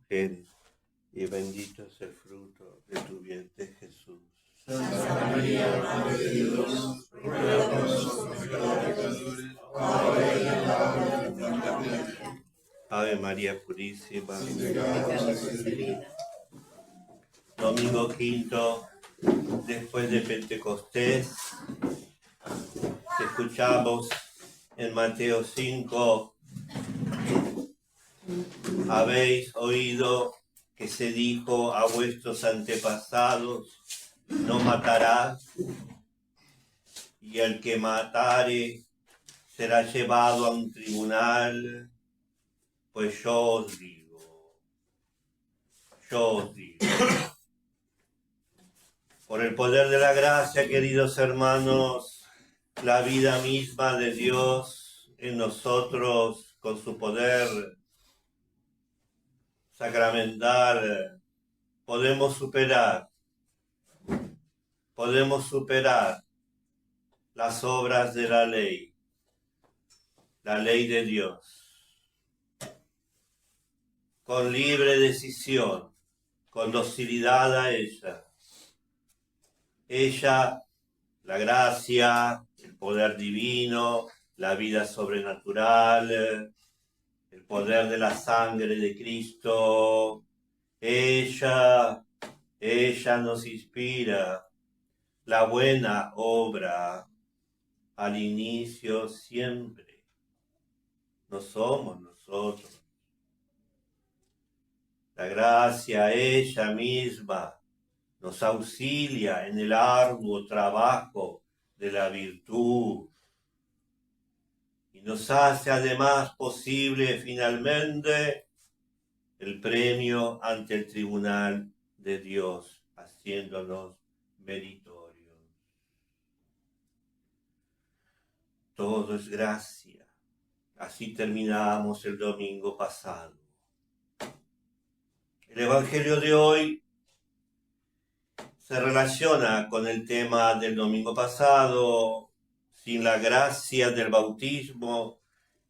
mujeres, y bendito es el fruto de tu vientre, Jesús. Santa María, Madre de Dios, ruega por nosotros pecadores, ahora y en la hora de nuestra muerte. Ave María Purísima. Sin pecado concebida. Domingo quinto, después de Pentecostés, escuchamos en Mateo 5, habéis oído que se dijo a vuestros antepasados, no matarás, y el que matare será llevado a un tribunal. Pues yo os digo, por el poder de la gracia, queridos hermanos, la vida misma de Dios en nosotros, con su poder sacramental, podemos superar las obras de la ley de Dios, con libre decisión, con docilidad a ella. Ella, la gracia, el poder divino, la vida sobrenatural, el poder de la sangre de Cristo, ella nos inspira la buena obra al inicio siempre. No somos nosotros. La gracia, ella misma, nos auxilia en el arduo trabajo de la virtud y nos hace además posible finalmente el premio ante el tribunal de Dios, haciéndonos meritorios. Todo es gracia. Así terminamos el domingo pasado. El Evangelio de hoy se relaciona con el tema del domingo pasado. Sin la gracia del bautismo,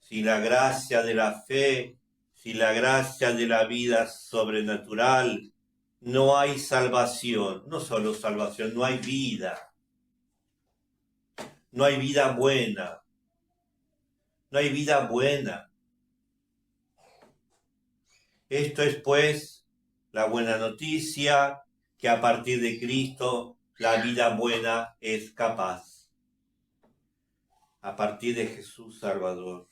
sin la gracia de la fe, sin la gracia de la vida sobrenatural, no hay salvación. No solo salvación, no hay vida. No hay vida buena. No hay vida buena. Esto es, pues, la buena noticia, que a partir de Cristo la vida buena es capaz. A partir de Jesús Salvador.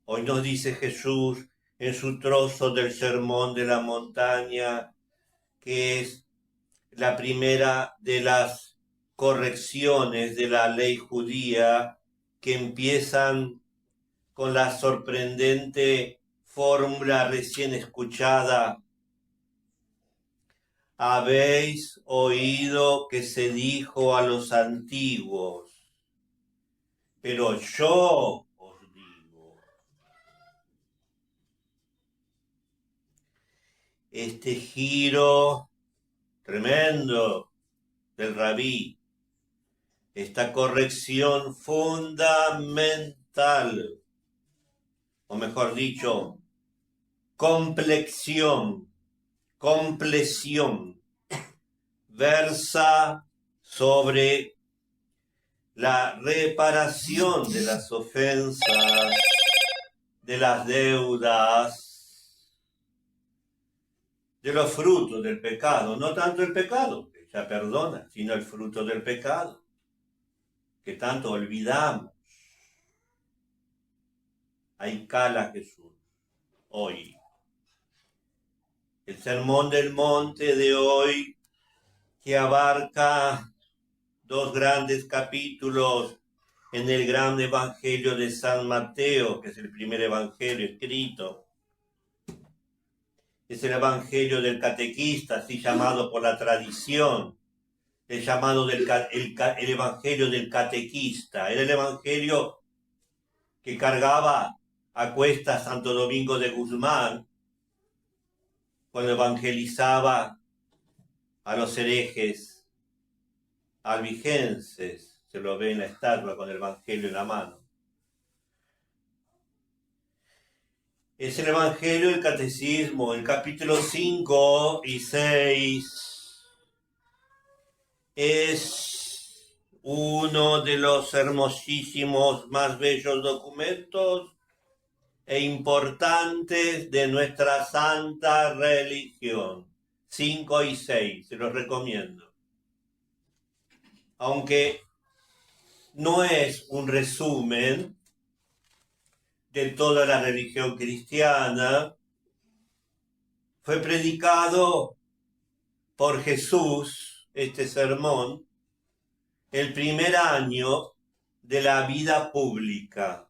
Hoy nos dice Jesús en su trozo del Sermón de la Montaña, que es la primera de las correcciones de la ley judía, que empiezan con la sorprendente fórmula recién escuchada: habéis oído que se dijo a los antiguos, pero yo os digo. Este giro tremendo del rabí, esta corrección fundamental, o mejor dicho, compleción, versa sobre la reparación de las ofensas, de las deudas, de los frutos del pecado. No tanto el pecado, que ya perdona, sino el fruto del pecado, que tanto olvidamos. Ahí cala Jesús hoy. El Sermón del Monte de hoy, que abarca 2 grandes capítulos en el gran Evangelio de San Mateo, que es el primer evangelio escrito. Es el Evangelio del catequista, así llamado por la tradición, el Evangelio del catequista. Era el Evangelio que cargaba a cuestas Santo Domingo de Guzmán cuando evangelizaba a los herejes albigenses. Se lo ve en la estatua con el Evangelio en la mano. es el Evangelio y el Catecismo, el capítulo 5 y 6. Es uno de los hermosísimos, más bellos documentos e importantes de nuestra santa religión. 5 y 6, se los recomiendo. Aunque no es un resumen de toda la religión cristiana, fue predicado por Jesús, este sermón, el primer año de la vida pública,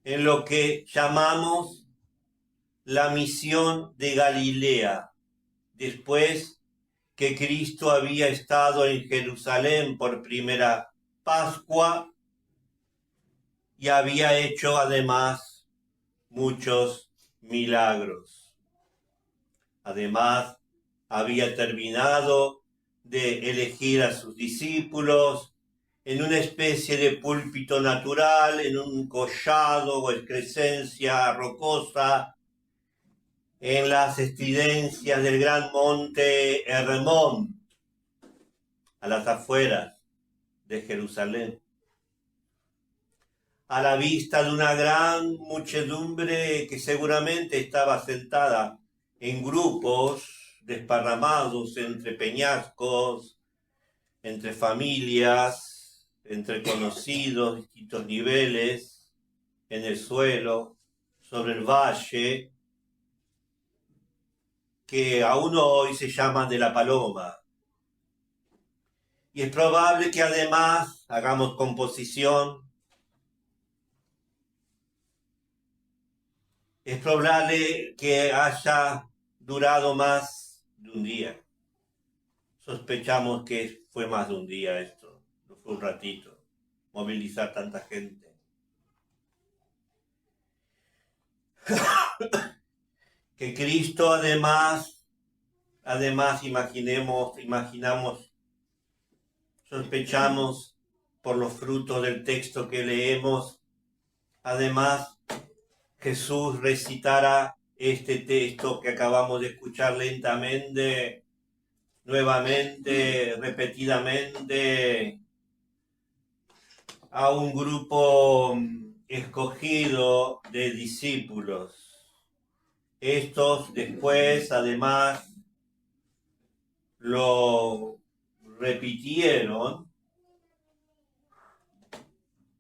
en lo que llamamos la misión de Galilea, después que Cristo había estado en Jerusalén por primera Pascua y había hecho además muchos milagros. Además, había terminado de elegir a sus discípulos en una especie de púlpito natural, en un collado o excrescencia rocosa, en las estridencias del gran monte Hermón, a las afueras de Jerusalén, a la vista de una gran muchedumbre que seguramente estaba sentada en grupos desparramados entre peñascos, entre familias, entre conocidos, distintos niveles, en el suelo, sobre el valle, que aún hoy se llaman de la Paloma. Y es probable que además hagamos composición. Es probable que haya durado más de un día. Sospechamos que fue más de un día esto, no fue un ratito, movilizar tanta gente. Que Cristo además imaginamos, sospechamos por los frutos del texto que leemos, además Jesús recitara este texto que acabamos de escuchar lentamente, nuevamente, repetidamente, a un grupo escogido de discípulos. Estos después, además, lo repitieron,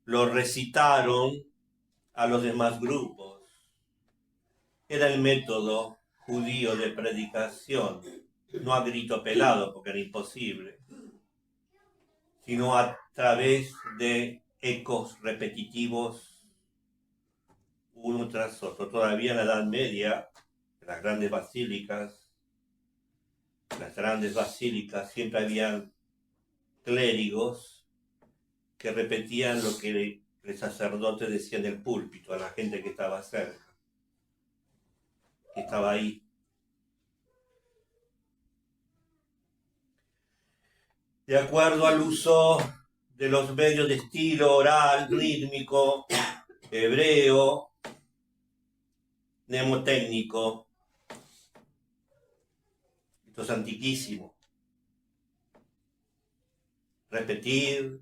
lo recitaron a los demás grupos. Era el método judío de predicación, no a grito pelado, porque era imposible, sino a través de ecos repetitivos, uno tras otro. Todavía en la Edad Media, en las grandes basílicas, siempre había clérigos que repetían lo que el sacerdote decía en el púlpito a la gente que estaba cerca, que estaba ahí. De acuerdo al uso de los medios de estilo oral, rítmico, hebreo, mnemotécnico. Esto es antiquísimo. Repetir,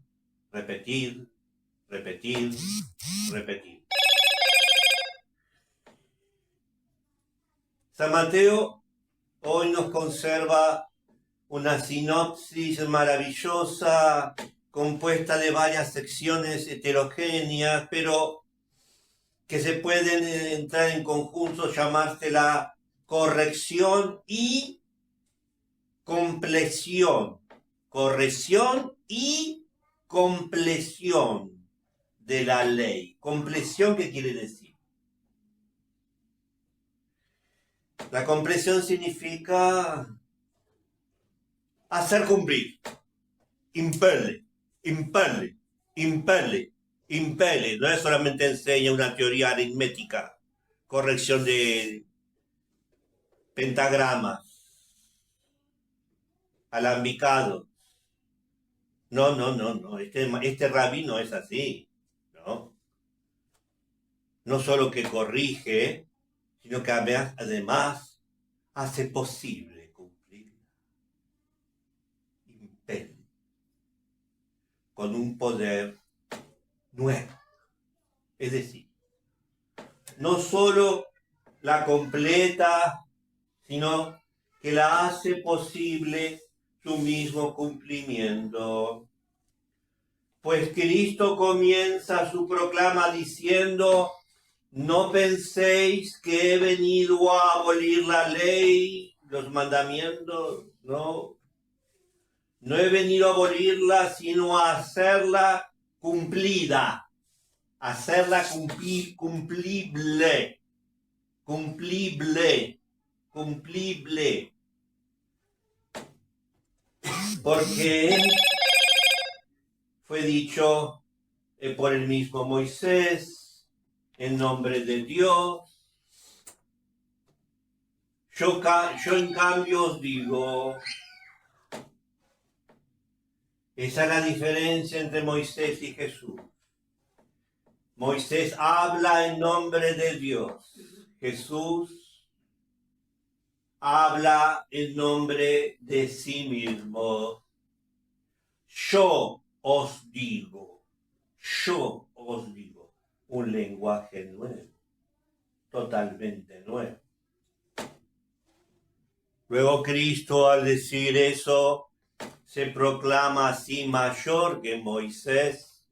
repetir, repetir, repetir. San Mateo hoy nos conserva una sinopsis maravillosa, compuesta de varias secciones heterogéneas, pero que se pueden entrar en conjunto, llamarse la corrección y compleción. Corrección y compleción de la ley. ¿Compleción qué quiere decir? La compleción significa hacer cumplir. Impele. No es solamente enseña una teoría aritmética, corrección de pentagramas, alambicados. No. Este rabí no es así, ¿no? no solo que corrige, sino que además hace posible cumplirla. Impele con un poder nuevo. Es decir, no solo la completa, sino que la hace posible su mismo cumplimiento. Pues Cristo comienza su proclama diciendo: no penséis que he venido a abolir la ley, los mandamientos, no. No he venido a abolirla, sino a hacerla cumplida, hacerla cumplible. Porque fue dicho por el mismo Moisés, en nombre de Dios. Yo en cambio os digo, esa es la diferencia entre Moisés y Jesús. Moisés habla en nombre de Dios. Jesús habla en nombre de sí mismo. Yo os digo, un lenguaje nuevo, totalmente nuevo. Luego Cristo, al decir eso, se proclama así mayor que Moisés.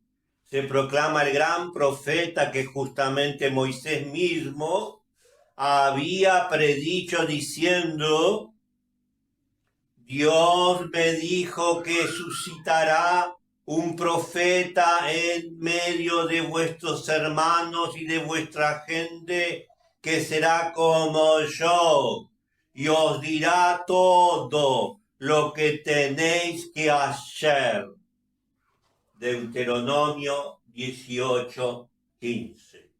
Se proclama el gran profeta que justamente Moisés mismo había predicho diciendo: Dios me dijo que suscitará un profeta en medio de vuestros hermanos y de vuestra gente, que será como yo, y os dirá todo lo que tenéis que hacer. Deuteronomio 18:15.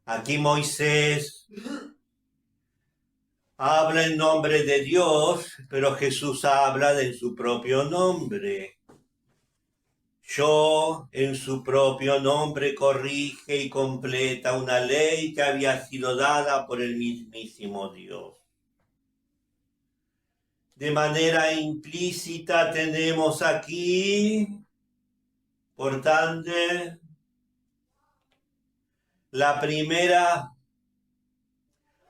Aquí Moisés habla en nombre de Dios, pero Jesús habla de su propio nombre. Yo, en su propio nombre, corrige y completa una ley que había sido dada por el mismísimo Dios. De manera implícita tenemos aquí, por tanto, la primera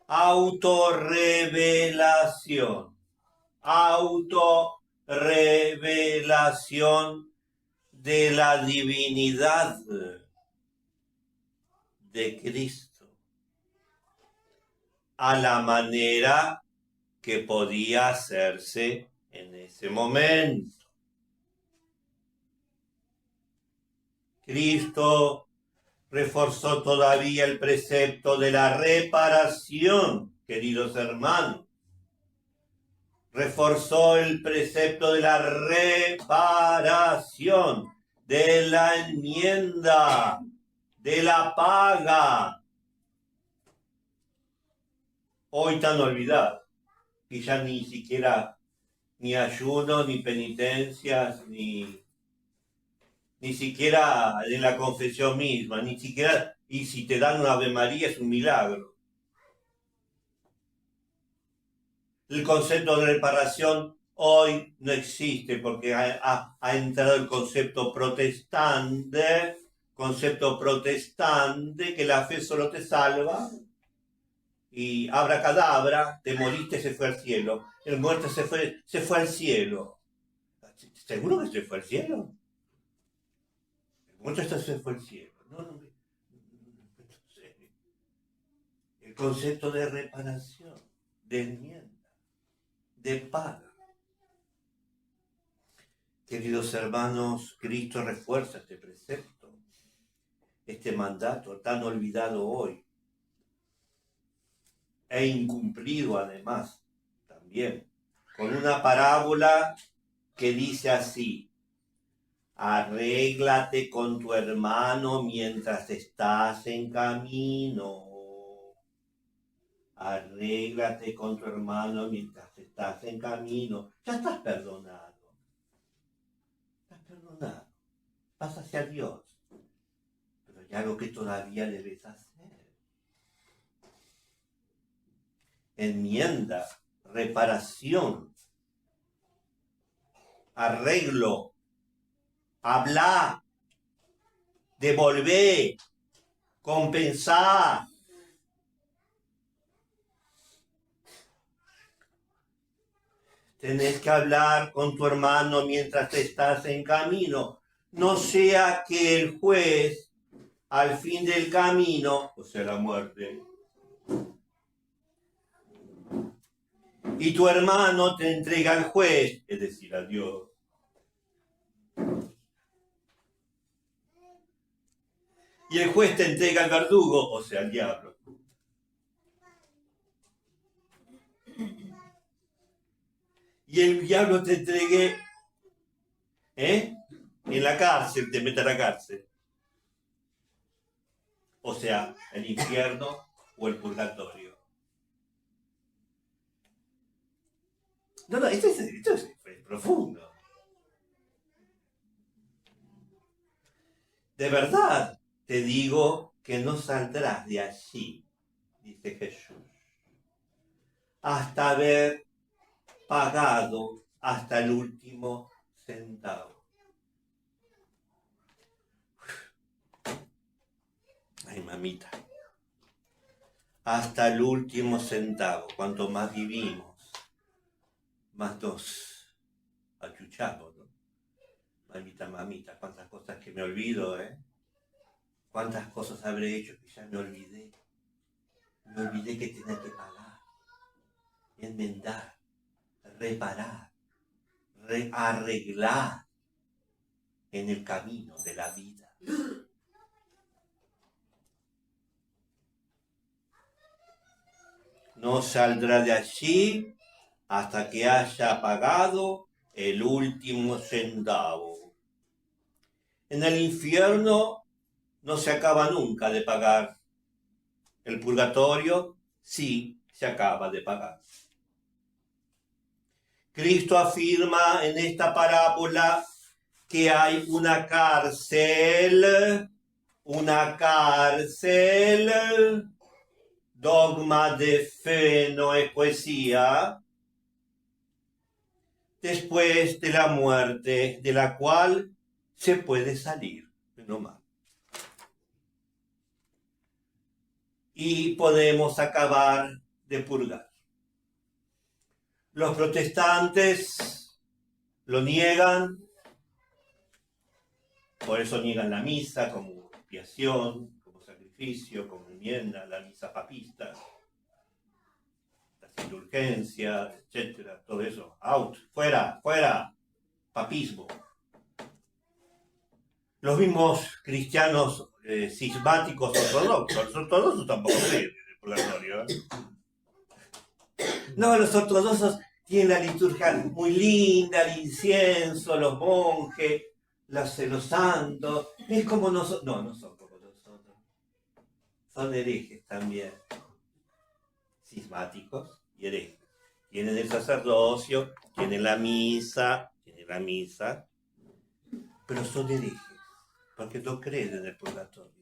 autorrevelación de la divinidad de Cristo, a la manera que podía hacerse en ese momento. Cristo reforzó todavía el precepto de la reparación, queridos hermanos. Reforzó el precepto de la reparación, de la enmienda, de la paga. Hoy tan olvidado, y ya ni siquiera ni ayuno, ni penitencias, ni siquiera en la confesión misma, ni siquiera, y si te dan una Ave María es un milagro. El concepto de reparación hoy no existe porque ha entrado el concepto protestante, que la fe solo te salva, y abracadabra, te moriste, se fue al cielo. El muerto se fue al cielo. ¿Seguro que se fue al cielo? El muerto se fue al cielo. No. El concepto de reparación, de enmienda, de paga. Queridos hermanos, Cristo refuerza este precepto, este mandato tan olvidado hoy e incumplido además también, con una parábola que dice así: arréglate con tu hermano mientras estás en camino. Arréglate con tu hermano mientras estás en camino. Ya estás perdonado. Vas hacia Dios. Pero y algo que todavía debes hacer. Enmienda, reparación, arreglo, hablar, devolver, compensar. Tenés que hablar con tu hermano mientras estás en camino. No sea que el juez, al fin del camino, o sea, la muerte, y tu hermano te entrega al juez, es decir, a Dios. Y el juez te entrega al verdugo, o sea, al diablo. Y el diablo te entregue, en la cárcel, te mete a la cárcel. O sea, el infierno o el purgatorio. No, esto es profundo. De verdad te digo que no saldrás de allí, dice Jesús, hasta haber pagado hasta el último centavo. Ay, mamita. Hasta el último centavo. Cuanto más vivimos, más nos achuchamos, ¿no? Mamita, cuántas cosas que me olvido, Cuántas cosas habré hecho que ya me olvidé. Me olvidé que tenía que pagar, enmendar, reparar, arreglar en el camino de la vida. No saldrá de allí hasta que haya pagado el último centavo. En el infierno no se acaba nunca de pagar. El purgatorio sí se acaba de pagar. Cristo afirma en esta parábola que hay una cárcel, dogma de fe, no es poesía, después de la muerte, de la cual se puede salir, no más. Y podemos acabar de purgar. Los protestantes lo niegan, por eso niegan la misa como expiación, como sacrificio, como enmienda, la misa papista, las indulgencias, etcétera, todo eso, out, fuera, papismo. Los mismos cristianos cismáticos ortodoxos, los ortodoxos tampoco creen en el purgatorio. No, los ortodoxos tienen la liturgia muy linda, el incienso, los monjes, los santos. Es como nosotros. No son como nosotros. Son herejes también. Cismáticos y herejes. Tienen el sacerdocio, tienen la misa, pero son herejes, porque no creen en el purgatorio.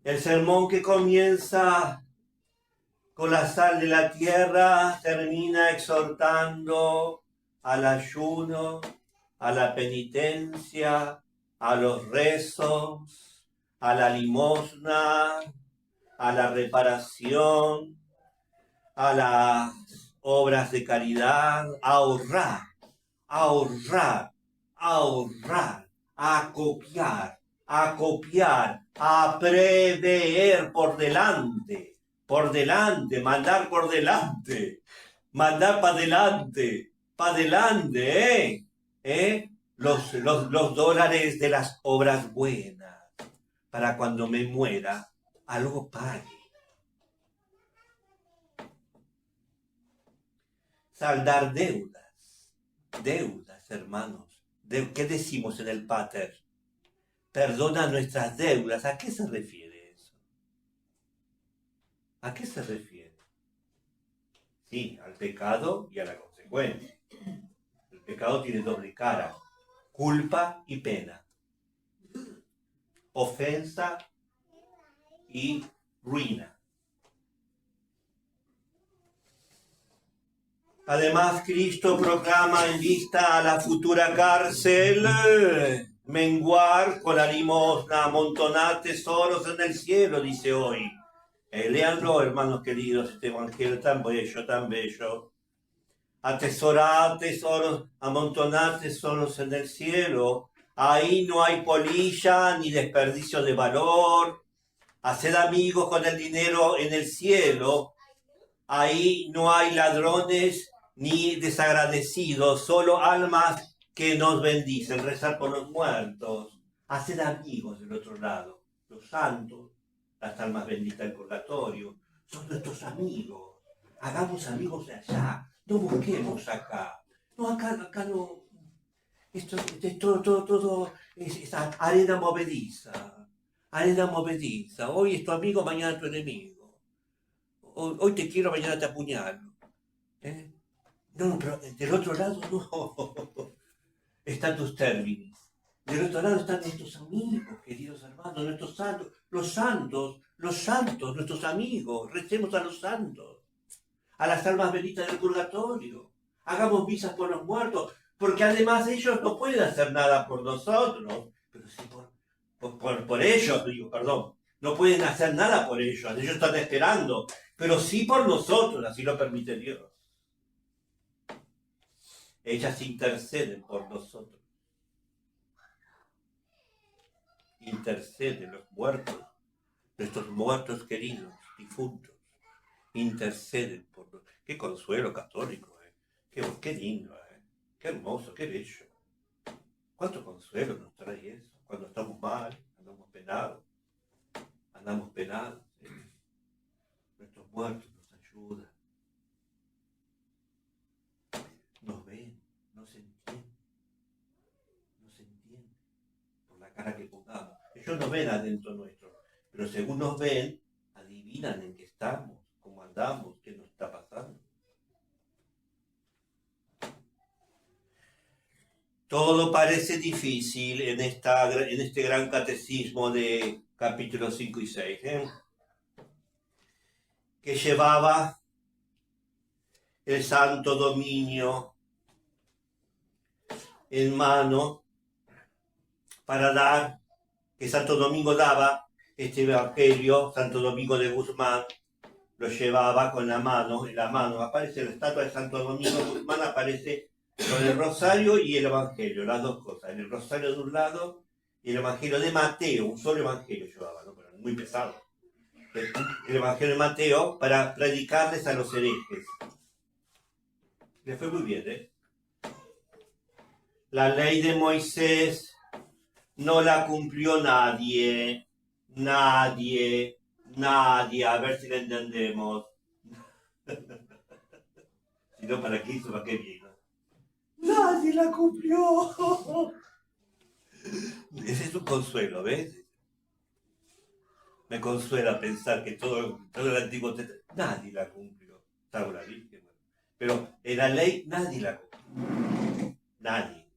El sermón que comienza con la sal de la tierra termina exhortando al ayuno, a la penitencia, a los rezos, a la limosna, a la reparación, a las obras de caridad, a ahorrar, a copiar, a prever por delante, mandar por delante, mandar para adelante, los dólares de las obras buenas, para cuando me muera, algo pague. Saldar deudas, hermanos. ¿Qué decimos en el Pater? Perdona nuestras deudas. ¿A qué se refiere eso? ¿A qué se refiere? Sí, al pecado y a la consecuencia. El pecado tiene doble cara, culpa y pena. ofensa y ruina. Además, Cristo proclama en vista a la futura cárcel menguar con la limosna, amontonar tesoros en el cielo, dice hoy. Léanlo, hermanos queridos, este evangelio tan bello, tan bello. Atesorar tesoros, amontonar tesoros en el cielo. Ahí no hay polilla ni desperdicio de valor. Hacer amigos con el dinero en el cielo. Ahí no hay ladrones ni desagradecidos, solo almas que nos bendicen, rezar por los muertos, hacer amigos del otro lado. Los santos, las almas benditas del purgatorio, son nuestros amigos. Hagamos amigos de allá, no busquemos acá. No, acá no. Esto es todo es arena movediza. Arena movediza. Hoy es tu amigo, mañana tu enemigo. Hoy te quiero, mañana te apuñalo. No, pero del otro lado no. Están tus términos. Del otro lado están nuestros amigos, queridos hermanos, nuestros santos, los santos, nuestros amigos. Recemos a los santos, a las almas benditas del purgatorio. Hagamos misas por los muertos, porque además ellos no pueden hacer nada por nosotros, pero sí por ellos, digo, perdón. No pueden hacer nada por ellos están esperando, pero sí por nosotros, así lo permite Dios. Ellas interceden por nosotros. Interceden los muertos, nuestros muertos queridos, difuntos. Interceden por nosotros. Qué consuelo católico, qué lindo, qué hermoso, qué bello. Cuánto consuelo nos trae eso cuando estamos mal, andamos penados. Nuestros muertos nos ayudan. Nos ven, nos entienden por la cara que pongamos. Ellos nos ven adentro nuestro, pero según nos ven, adivinan en qué estamos, cómo andamos, qué nos está pasando. Todo parece difícil en este gran catecismo de capítulos 5 y 6, que llevaba el Santo Dominio en mano para dar, que Santo Domingo daba este evangelio. Santo Domingo de Guzmán lo llevaba con la mano, en la mano aparece la estatua de Santo Domingo de Guzmán, aparece con el rosario y el evangelio, las dos cosas, el rosario de un lado y el evangelio de Mateo, un solo evangelio llevaba, ¿no? Pero muy pesado. El evangelio de Mateo para predicarles a los herejes. Le fue muy bien, La ley de Moisés no la cumplió nadie, a ver si la entendemos. Si no, ¿para qué hizo? ¿Para qué vino? Nadie la cumplió. Ese es un consuelo, ¿ves? Me consuela pensar que todo el Antiguo Testamento, nadie la cumplió, salvo la Virgen. Pero en la ley nadie la cumplió. Nadie.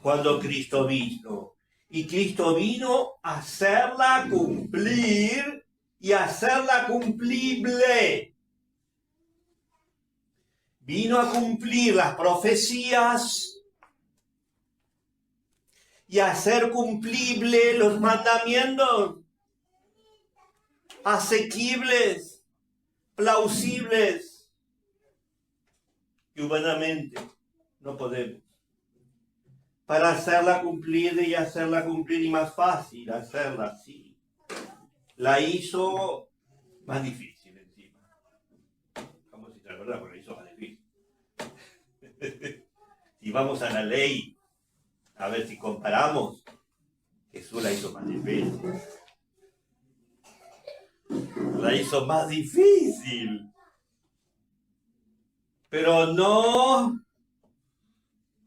Cuando Cristo vino, y Cristo vino a hacerla cumplir y a hacerla cumplible. Vino a cumplir las profecías y a hacer cumplible los mandamientos, asequibles, plausibles, que humanamente no podemos. Para hacerla cumplir y más fácil hacerla así. La hizo más difícil encima. Vamos a decir la verdad, porque la hizo más difícil. Si vamos a la ley, a ver si comparamos, Jesús la hizo más difícil. La hizo más difícil. Pero no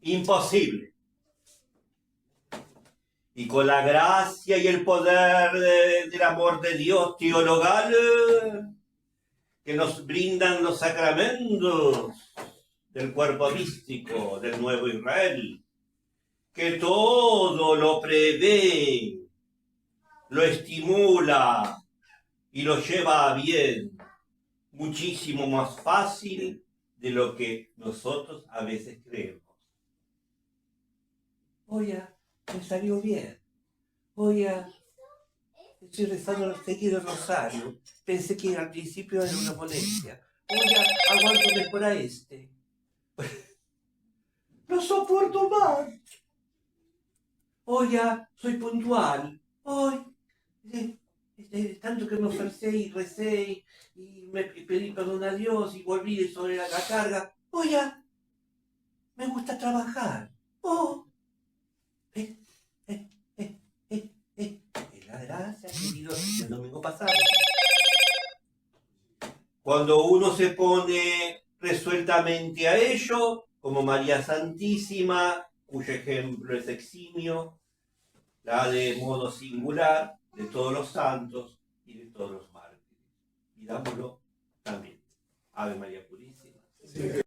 imposible. Y con la gracia y el poder del amor de Dios teologal que nos brindan los sacramentos del cuerpo místico del nuevo Israel, que todo lo prevé, lo estimula y lo lleva a bien, muchísimo más fácil de lo que nosotros a veces creemos. Oye, me salió bien. Oye, estoy rezando el seguido rosario. Pensé que al principio era una molestia. Oye, aguanto mejor a este. No soporto más. Oye, soy puntual. Hoy, tanto que me ofrecé y recé y me pedí perdón a Dios y volví sobre la carga. Oye, me gusta trabajar. Oh, es la gracia que dio el domingo pasado. Cuando uno se pone resueltamente a ello, como María Santísima, cuyo ejemplo es eximio, la de modo singular de todos los santos y de todos los mártires. Pidámoslo también. Ave María Purísima. Sí.